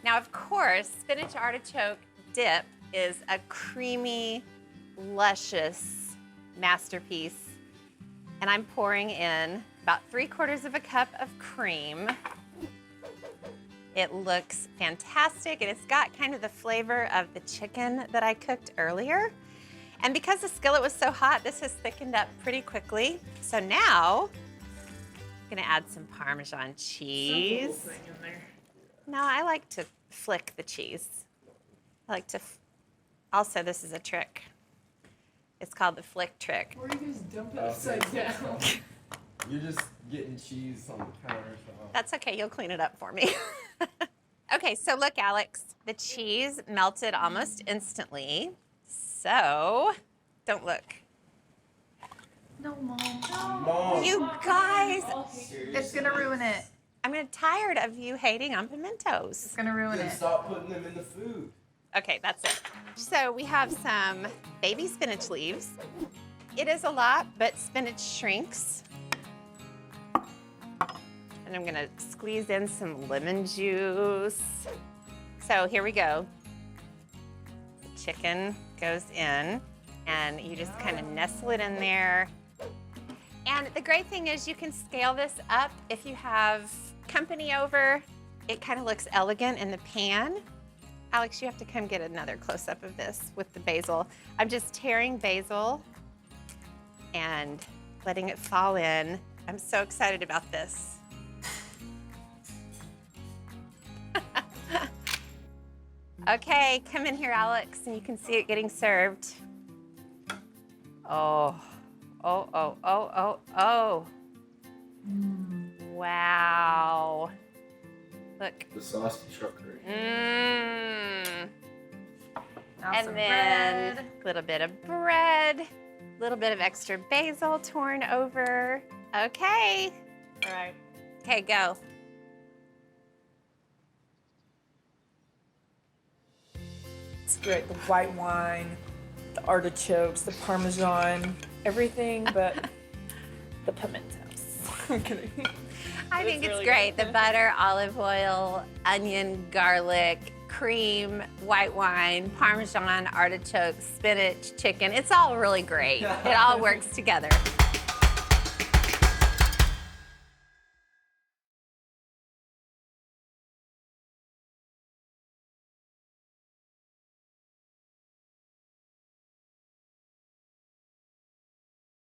Now, of course, spinach artichoke dip is a creamy, luscious masterpiece. And I'm pouring in about 3/4 cup of cream. It looks fantastic, and it's got kind of the flavor of the chicken that I cooked earlier. And because the skillet was so hot, this has thickened up pretty quickly. So now, I'm gonna add some Parmesan cheese. No, I like to flick the cheese. I like to, also this is a trick. It's called the flick trick. Or you just dump it upside down. You're just getting cheese on the counter. So. That's okay, you'll clean it up for me. Okay, so look, Alex, the cheese melted almost instantly. So, don't look. No, Mom. Mom. You guys, It's gonna ruin it. I'm tired of you hating on pimentos. It's gonna ruin Then it. stop putting them in the food. Okay, that's it. So we have some baby spinach leaves. It is a lot, but spinach shrinks. And I'm gonna squeeze in some lemon juice. So here we go. The chicken goes in, and you just kind of nestle it in there. And the great thing is you can scale this up if you have company over. It kind of looks elegant in the pan. Alex, you have to come get another close-up of this with the basil. I'm just tearing basil and letting it fall in. I'm so excited about this. Okay, come in here, Alex, and you can see it getting served. Oh, oh, oh, oh, oh, oh. Wow. Look. The sauce is chocolate. Mmm. Now And some then bread. a little bit of bread, a little bit of extra basil torn over. Okay. All right. Okay, go. It's great. The white wine, the artichokes, the Parmesan, everything but the pimentos. I'm kidding. I think it's really great. good. The butter, olive oil, onion, garlic, cream, white wine, Parmesan, artichokes, spinach, chicken. It's all really great. It all works together.